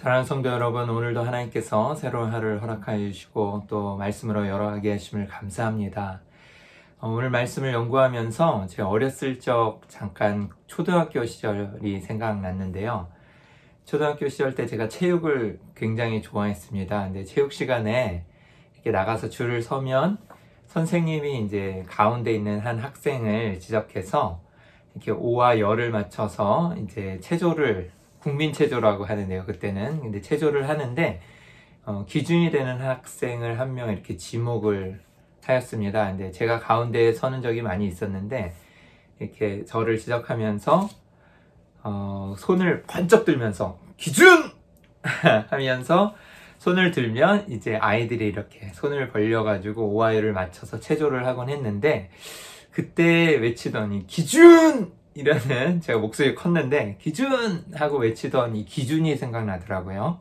사랑하는 성도 여러분, 오늘도 하나님께서 새로운 하루를 허락하여 주시고 또 말씀으로 열어가게 하심을 감사합니다. 오늘 말씀을 연구하면서 제가 어렸을 적 잠깐 초등학교 시절이 생각났는데요. 초등학교 시절 때 제가 체육을 굉장히 좋아했습니다. 근데 체육 시간에 이렇게 나가서 줄을 서면 선생님이 이제 가운데 있는 한 학생을 지적해서 이렇게 오와 열을 맞춰서 이제 체조를 국민 체조라고 하는데요. 그때는 근데 체조를 하는데 기준이 되는 학생을 한 명 이렇게 지목을 하였습니다. 근데 제가 가운데에 서는 적이 많이 있었는데 이렇게 저를 지적하면서 손을 번쩍 들면서 기준 하면서 손을 들면 이제 아이들이 이렇게 손을 벌려가지고 오와 열을 맞춰서 체조를 하곤 했는데 그때 외치더니 기준! 이라는 제가 목소리 컸는데 기준! 하고 외치던 이 기준이 생각나더라고요.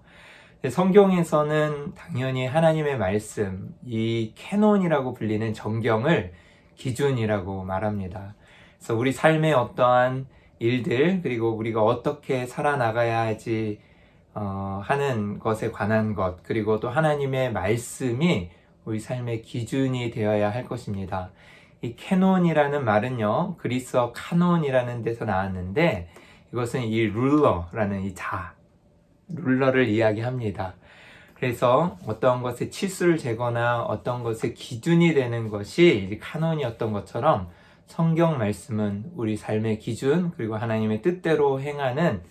성경에서는 당연히 하나님의 말씀, 이 캐논이라고 불리는 정경을 기준이라고 말합니다. 그래서 우리 삶의 어떠한 일들 그리고 우리가 어떻게 살아나가야지 하는 것에 관한 것 그리고 또 하나님의 말씀이 우리 삶의 기준이 되어야 할 것입니다. 이 캐논이라는 말은요, 그리스어 카논이라는 데서 나왔는데 이것은 이 룰러라는 이 룰러를 이야기합니다. 그래서 어떤 것의 치수를 재거나 어떤 것의 기준이 되는 것이 이 카논이었던 것처럼 성경 말씀은 우리 삶의 기준 그리고 하나님의 뜻대로 행하는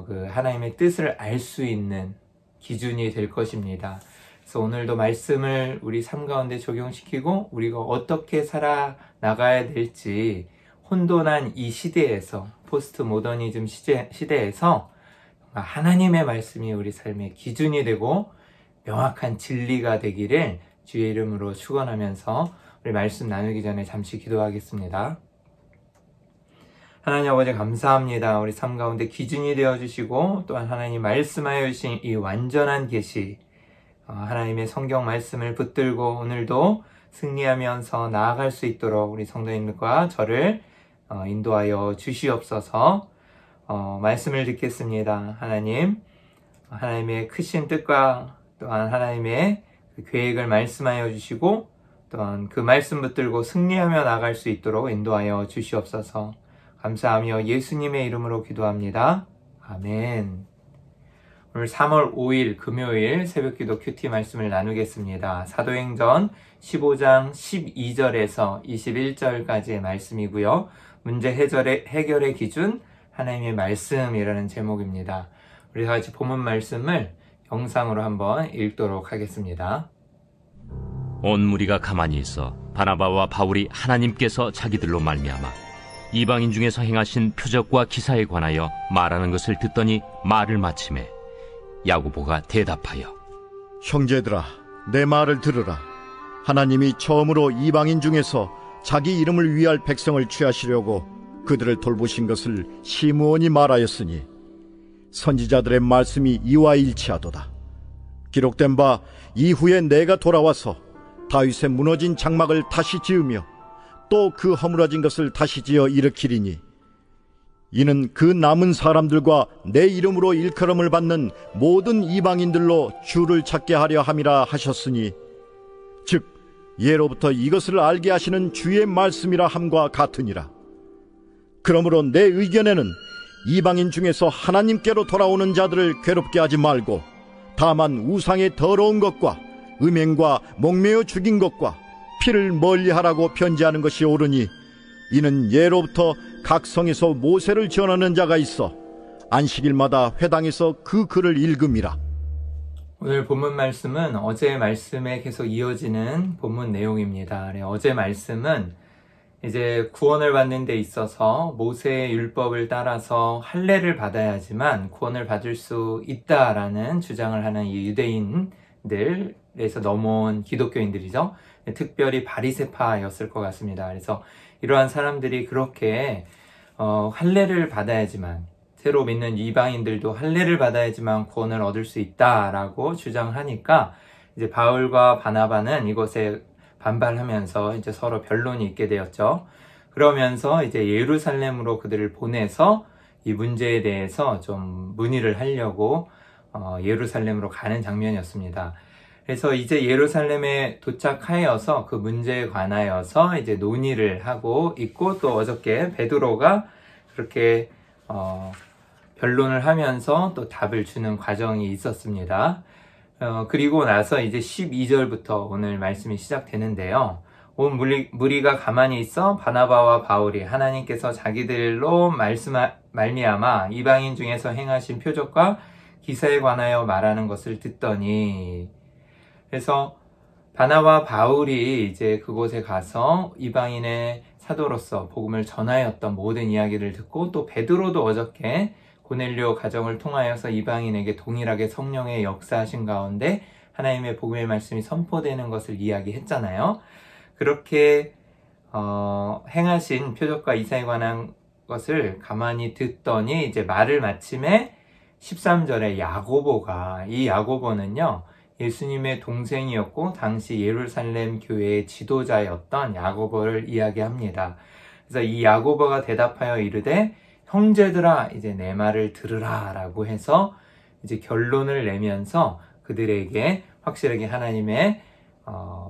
그 하나님의 뜻을 알 수 있는 기준이 될 것입니다. 그래서 오늘도 말씀을 우리 삶 가운데 적용시키고 우리가 어떻게 살아나가야 될지 혼돈한 이 시대에서 포스트 모더니즘 시대에서 하나님의 말씀이 우리 삶의 기준이 되고 명확한 진리가 되기를 주의 이름으로 축원하면서 우리 말씀 나누기 전에 잠시 기도하겠습니다. 하나님 아버지 감사합니다. 우리 삶 가운데 기준이 되어주시고 또한 하나님 말씀하여 주신 이 완전한 계시 하나님의 성경 말씀을 붙들고 오늘도 승리하면서 나아갈 수 있도록 우리 성도님들과 저를 인도하여 주시옵소서. 말씀을 듣겠습니다. 하나님의 크신 뜻과 또한 하나님의 그 계획을 말씀하여 주시고 또한 그 말씀 붙들고 승리하며 나아갈 수 있도록 인도하여 주시옵소서. 감사하며 예수님의 이름으로 기도합니다. 아멘. 오늘 3월 5일 금요일 새벽기도 큐티 말씀을 나누겠습니다. 사도행전 15장 12절에서 21절까지의 말씀이고요. 문제 해결의 기준 하나님의 말씀이라는 제목입니다. 우리 같이 본문 말씀을 영상으로 한번 읽도록 하겠습니다. 온 무리가 가만히 있어 바나바와 바울이 하나님께서 자기들로 말미암아 이방인 중에서 행하신 표적과 기사에 관하여 말하는 것을 듣더니 말을 마치매 야고보가 대답하여 형제들아 내 말을 들으라. 하나님이 처음으로 이방인 중에서 자기 이름을 위할 백성을 취하시려고 그들을 돌보신 것을 시므온이 말하였으니 선지자들의 말씀이 이와 일치하도다. 기록된 바 이후에 내가 돌아와서 다윗의 무너진 장막을 다시 지으며 또 그 허물어진 것을 다시 지어 일으키리니 이는 그 남은 사람들과 내 이름으로 일컬음을 받는 모든 이방인들로 주를 찾게 하려 함이라 하셨으니 즉 예로부터 이것을 알게 하시는 주의 말씀이라 함과 같으니라. 그러므로 내 의견에는 이방인 중에서 하나님께로 돌아오는 자들을 괴롭게 하지 말고 다만 우상의 더러운 것과 음행과 목매어 죽인 것과 피를 멀리하라고 편지하는 것이 옳으니 이는 예로부터 각 성에서 모세를 전하는 자가 있어 안식일마다 회당에서 그 글을 읽음이라. 오늘 본문 말씀은 어제 말씀에 계속 이어지는 본문 내용입니다. 어제 말씀은 이제 구원을 받는 데 있어서 모세의 율법을 따라서 할례를 받아야지만 구원을 받을 수 있다라는 주장을 하는 이 유대인들에서 넘어온 기독교인들이죠. 특별히 바리새파였을 것 같습니다. 그래서 이러한 사람들이 그렇게 할례를 받아야지만 새로 믿는 이방인들도 할례를 받아야지만 구원을 얻을 수 있다라고 주장하니까 이제 바울과 바나바는 이것에 반발하면서 이제 서로 변론이 있게 되었죠. 그러면서 이제 예루살렘으로 그들을 보내서 이 문제에 대해서 좀 문의를 하려고 예루살렘으로 가는 장면이었습니다. 그래서 이제 예루살렘에 도착하여서 그 문제에 관하여서 이제 논의를 하고 있고, 또 어저께 베드로가 그렇게 변론을 하면서 또 답을 주는 과정이 있었습니다. 그리고 나서 이제 12절부터 오늘 말씀이 시작되는데요. 온 무리가 가만히 있어 바나바와 바울이 하나님께서 자기들로 말미암아 이방인 중에서 행하신 표적과 기사에 관하여 말하는 것을 듣더니, 그래서 바나바 바울이 이제 그곳에 가서 이방인의 사도로서 복음을 전하였던 모든 이야기를 듣고, 또 베드로도 어저께 고넬료 가정을 통하여서 이방인에게 동일하게 성령의 역사하신 가운데 하나님의 복음의 말씀이 선포되는 것을 이야기했잖아요. 그렇게 행하신 표적과 이사에 관한 것을 가만히 듣더니 이제 말을 마침에 13절에 야고보가, 이 야고보는요 예수님의 동생이었고 당시 예루살렘 교회의 지도자였던 야고보를 이야기합니다. 그래서 이 야고보가 대답하여 이르되 형제들아 이제 내 말을 들으라 라고 해서 이제 결론을 내면서 그들에게 확실하게 하나님의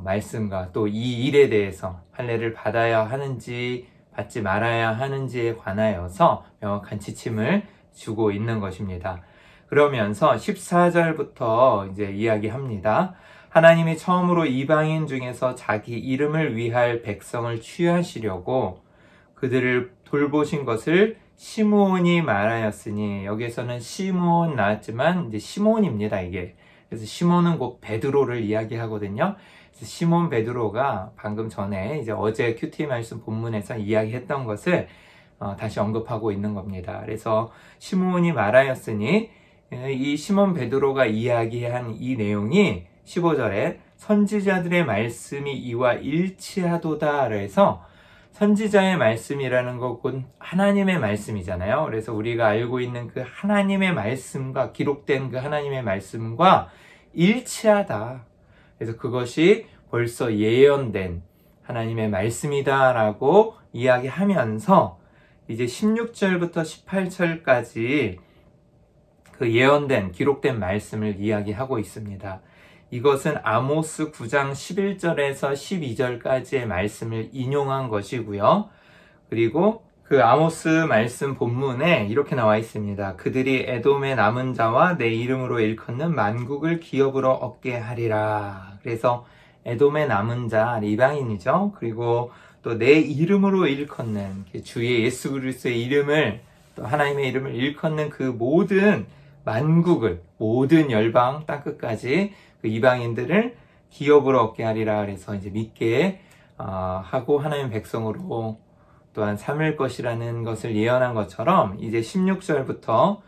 말씀과 또 이 일에 대해서 할례를 받아야 하는지 받지 말아야 하는지에 관하여서 명확한 지침을 주고 있는 것입니다. 그러면서 14절부터 이제 이야기합니다. 하나님이 처음으로 이방인 중에서 자기 이름을 위할 백성을 취하시려고 그들을 돌보신 것을 시므온이 말하였으니, 여기에서는 시므온 나왔지만 이제 시몬입니다, 이게. 그래서 시몬은 곧 베드로를 이야기하거든요. 그래서 시몬 베드로가 방금 전에 이제 어제 큐티 말씀 본문에서 이야기했던 것을 다시 언급하고 있는 겁니다. 그래서 시므온이 말하였으니, 이 시몬 베드로가 이야기한 이 내용이 15절에 선지자들의 말씀이 이와 일치하도다 그래서, 선지자의 말씀이라는 것은 하나님의 말씀이잖아요. 그래서 우리가 알고 있는 그 하나님의 말씀과, 기록된 그 하나님의 말씀과 일치하다. 그래서 그것이 벌써 예언된 하나님의 말씀이다라고 이야기하면서 이제 16절부터 18절까지 그 예언된, 기록된 말씀을 이야기하고 있습니다. 이것은 아모스 9장 11절에서 12절까지의 말씀을 인용한 것이고요. 그리고 그 아모스 말씀 본문에 이렇게 나와 있습니다. 그들이 에돔의 남은 자와 내 이름으로 일컫는 만국을 기업으로 얻게 하리라. 그래서 에돔의 남은 자, 이방인이죠. 그리고 또 내 이름으로 일컫는 주의 예수 그리스도의 이름을, 또 하나님의 이름을 일컫는 그 모든 만국을, 모든 열방 땅끝까지 그 이방인들을 기업으로 얻게 하리라. 그래서 이제 믿게 하고 하나님의 백성으로 또한 삼을 것이라는 것을 예언한 것처럼 이제 16절부터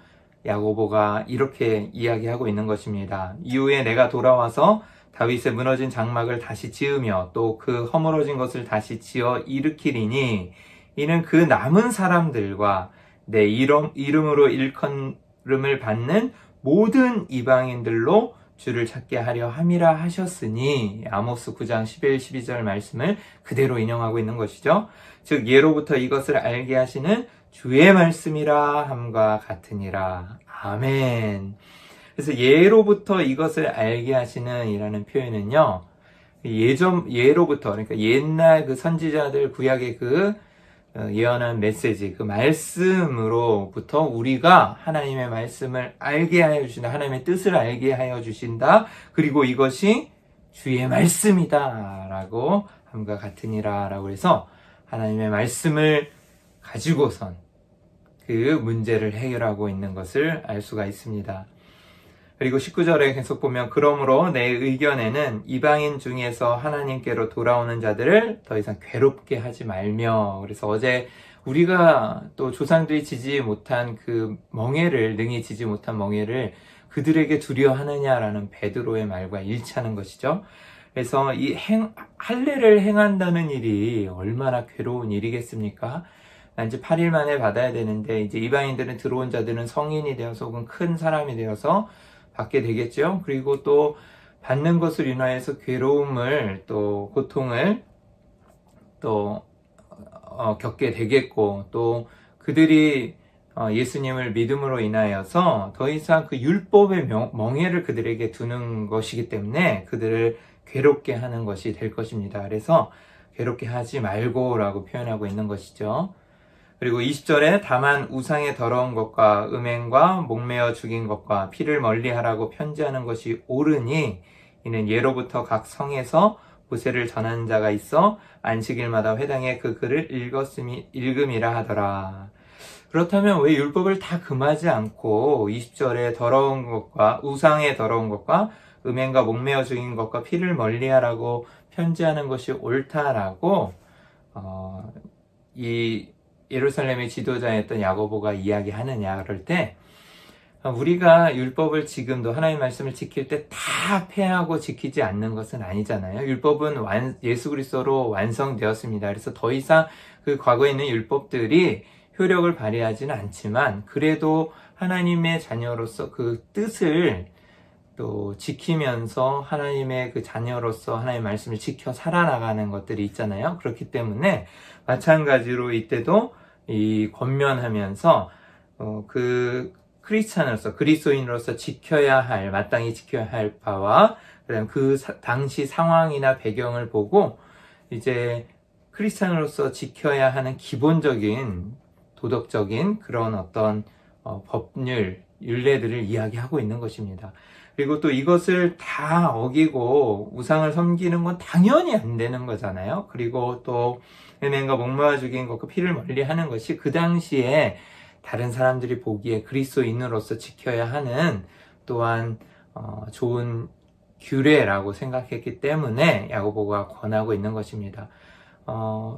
야고보가 이렇게 이야기하고 있는 것입니다. 이후에 내가 돌아와서 다윗의 무너진 장막을 다시 지으며 또 그 허물어진 것을 다시 지어 일으키리니, 이는 그 남은 사람들과 내 이름으로 일컬음을 받는 모든 이방인들로 주를 찾게 하려 함이라 하셨으니, 아모스 9장 11, 12절 말씀을 그대로 인용하고 있는 것이죠. 즉 예로부터 이것을 알게 하시는 주의 말씀이라 함과 같으니라. 아멘. 그래서 예로부터 이것을 알게 하시는 이라는 표현은요, 예로부터, 그러니까 옛날 그 선지자들 구약의 그 예언한 메시지, 그 말씀으로부터 우리가 하나님의 말씀을 알게 하여 주신다. 하나님의 뜻을 알게 하여 주신다. 그리고 이것이 주의 말씀이다 라고 함과 같으니라 라고 해서 하나님의 말씀을 가지고선 그 문제를 해결하고 있는 것을 알 수가 있습니다. 그리고 19절에 계속 보면, 그러므로 내 의견에는 이방인 중에서 하나님께로 돌아오는 자들을 더 이상 괴롭게 하지 말며, 그래서 어제 우리가 또 조상들이 지지 못한 그 멍에를, 능히 지지 못한 멍에를 그들에게 두려워하느냐라는 베드로의 말과 일치하는 것이죠. 그래서 이 할례를 행한다는 일이 얼마나 괴로운 일이겠습니까? 이제 8일 만에 받아야 되는데, 이제 이방인들은, 들어온 자들은 성인이 되어서 혹은 큰 사람이 되어서 받게 되겠죠. 그리고 또 받는 것을 인하여서 괴로움을, 또 고통을 또 겪게 되겠고, 또 그들이 예수님을 믿음으로 인하여서 더 이상 그 율법의 멍에를 그들에게 두는 것이기 때문에 그들을 괴롭게 하는 것이 될 것입니다. 그래서 괴롭게 하지 말고 라고 표현하고 있는 것이죠. 그리고 20절에 다만 우상의 더러운 것과 음행과 목매어 죽인 것과 피를 멀리하라고 편지하는 것이 옳으니 이는 예로부터 각 성에서 모세를 전하는 자가 있어 안식일마다 회당에 그 글을 읽음이라 하더라. 그렇다면 왜 율법을 다 금하지 않고 20절에 더러운 것과 우상의 더러운 것과 음행과 목매어 죽인 것과 피를 멀리하라고 편지하는 것이 옳다라고 이 예루살렘의 지도자였던 야고보가 이야기하느냐 그럴 때 우리가 율법을 지금도 하나님의 말씀을 지킬 때 다 폐하고 지키지 않는 것은 아니잖아요. 율법은 예수 그리스도로 완성되었습니다. 그래서 더 이상 그 과거에 있는 율법들이 효력을 발휘하지는 않지만 그래도 하나님의 자녀로서 그 뜻을 또 지키면서 하나님의 그 자녀로서 하나님의 말씀을 지켜 살아나가는 것들이 있잖아요. 그렇기 때문에 마찬가지로 이때도 이 권면하면서 그 크리스찬으로서 그리스도인으로서 지켜야 할 마땅히 지켜야 할 바와 그다음 그 당시 상황이나 배경을 보고 이제 크리스찬으로서 지켜야 하는 기본적인 도덕적인 그런 어떤 법률 율례들을 이야기하고 있는 것입니다. 그리고 또 이것을 다 어기고 우상을 섬기는 건 당연히 안 되는 거잖아요. 그리고 또 음행과 목매어 죽인 것과 피를 멀리하는 것이 그 당시에 다른 사람들이 보기에 그리스도인으로서 지켜야 하는 또한 좋은 규례라고 생각했기 때문에 야고보가 권하고 있는 것입니다.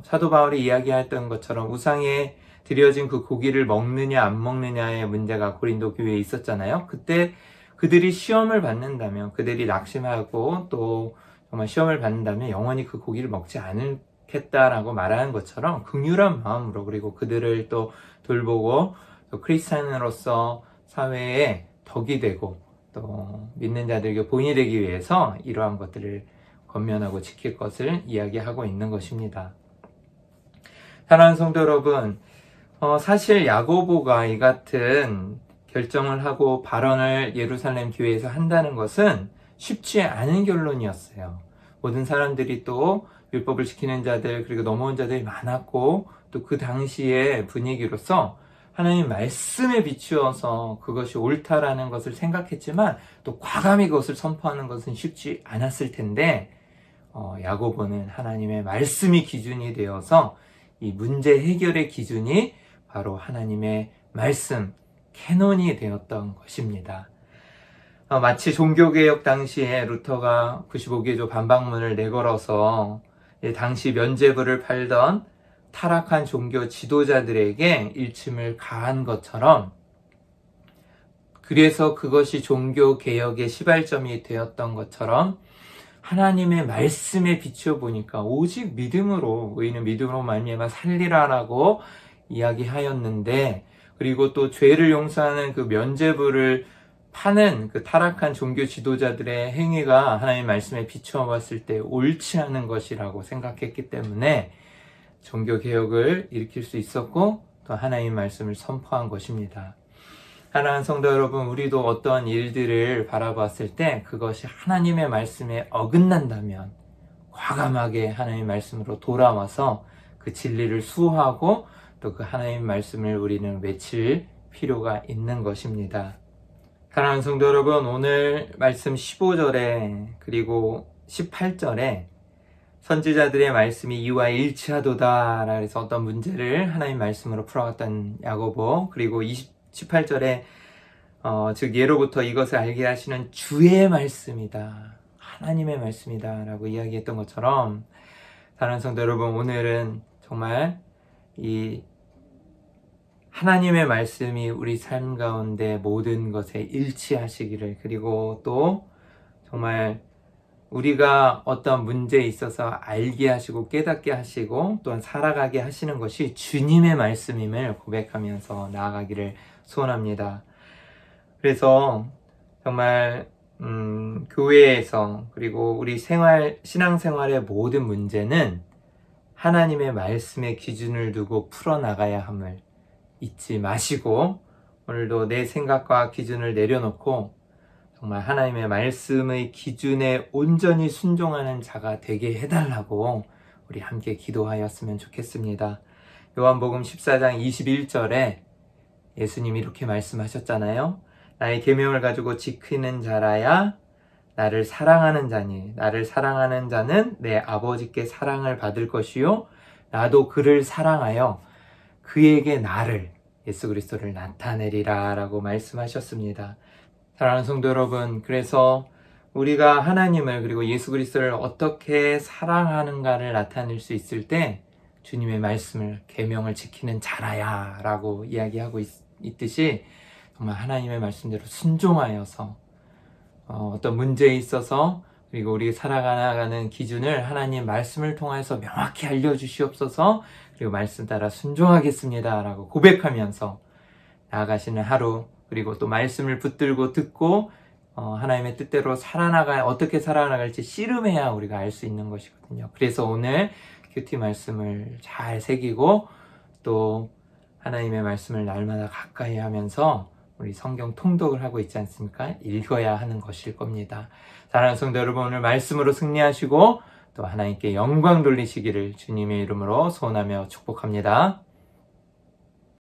사도 바울이 이야기했던 것처럼 우상에 드려진 그 고기를 먹느냐 안 먹느냐의 문제가 고린도 교회에 있었잖아요. 그때 그들이 시험을 받는다면, 그들이 낙심하고 또 정말 시험을 받는다면 영원히 그 고기를 먹지 않겠다라고 말하는 것처럼 긍휼한 마음으로, 그리고 그들을 또 돌보고 또 크리스찬으로서 사회에 덕이 되고 또 믿는 자들에게 본이 되기 위해서 이러한 것들을 권면하고 지킬 것을 이야기하고 있는 것입니다. 사랑하는 성도 여러분, 사실 야고보가 이 같은 결정을 하고 발언을 예루살렘 교회에서 한다는 것은 쉽지 않은 결론이었어요. 모든 사람들이 또 율법을 지키는 자들 그리고 넘어온 자들이 많았고 또 그 당시의 분위기로서 하나님 말씀에 비추어서 그것이 옳다라는 것을 생각했지만 또 과감히 그것을 선포하는 것은 쉽지 않았을 텐데 야고보는 하나님의 말씀이 기준이 되어서 이 문제 해결의 기준이 바로 하나님의 말씀, 캐논이 되었던 것입니다. 마치 종교개혁 당시에 루터가 95개조 반박문을 내걸어서 당시 면죄부를 팔던 타락한 종교 지도자들에게 일침을 가한 것처럼, 그래서 그것이 종교개혁의 시발점이 되었던 것처럼 하나님의 말씀에 비추어 보니까 오직 믿음으로, 의인은 믿음으로 말미암아 살리라라고 이야기하였는데, 그리고 또 죄를 용서하는 그 면죄부를 파는 그 타락한 종교 지도자들의 행위가 하나님의 말씀에 비추어 봤을 때 옳지 않은 것이라고 생각했기 때문에 종교개혁을 일으킬 수 있었고 또 하나님의 말씀을 선포한 것입니다. 사랑하는 성도 여러분, 우리도 어떤 일들을 바라봤을 때 그것이 하나님의 말씀에 어긋난다면 과감하게 하나님의 말씀으로 돌아와서 그 진리를 수호하고 또 그 하나님의 말씀을 우리는 외칠 필요가 있는 것입니다. 사랑하는 성도 여러분, 오늘 말씀 15절에 그리고 18절에 선지자들의 말씀이 이와 일치하도다 라고 해서 어떤 문제를 하나님 말씀으로 풀어갔던 야고보, 그리고 18절에 즉 예로부터 이것을 알게 하시는 주의 말씀이다, 하나님의 말씀이다 라고 이야기했던 것처럼, 사랑하는 성도 여러분, 오늘은 정말 이 하나님의 말씀이 우리 삶 가운데 모든 것에 일치하시기를, 그리고 또 정말 우리가 어떤 문제에 있어서 알게 하시고 깨닫게 하시고 또한 살아가게 하시는 것이 주님의 말씀임을 고백하면서 나아가기를 소원합니다. 그래서 정말 교회에서 그리고 우리 신앙생활의 모든 문제는 하나님의 말씀의 기준을 두고 풀어나가야 함을 잊지 마시고 오늘도 내 생각과 기준을 내려놓고 정말 하나님의 말씀의 기준에 온전히 순종하는 자가 되게 해달라고 우리 함께 기도하였으면 좋겠습니다. 요한복음 14장 21절에 예수님이 이렇게 말씀하셨잖아요. 나의 계명을 가지고 지키는 자라야 나를 사랑하는 자니 나를 사랑하는 자는 내 아버지께 사랑을 받을 것이요 나도 그를 사랑하여 그에게 나를 예수 그리스도를 나타내리라 라고 말씀하셨습니다. 사랑하는 성도 여러분, 그래서 우리가 하나님을 그리고 예수 그리스도를 어떻게 사랑하는가를 나타낼 수 있을 때 주님의 말씀을 계명을 지키는 자라야 라고 이야기하고 있듯이 정말 하나님의 말씀대로 순종하여서 어떤 문제에 있어서 그리고 우리 살아가는 기준을 하나님 말씀을 통해서 명확히 알려주시옵소서. 그리고 말씀 따라 순종하겠습니다 라고 고백하면서 나아가시는 하루, 그리고 또 말씀을 붙들고 듣고 하나님의 뜻대로 어떻게 살아나갈지 씨름해야 우리가 알 수 있는 것이거든요. 그래서 오늘 큐티 말씀을 잘 새기고 또 하나님의 말씀을 날마다 가까이 하면서 우리 성경 통독을 하고 있지 않습니까? 읽어야 하는 것일 겁니다. 사랑하는 성도 여러분, 오늘 말씀으로 승리하시고 또 하나님께 영광 돌리시기를 주님의 이름으로 소원하며 축복합니다.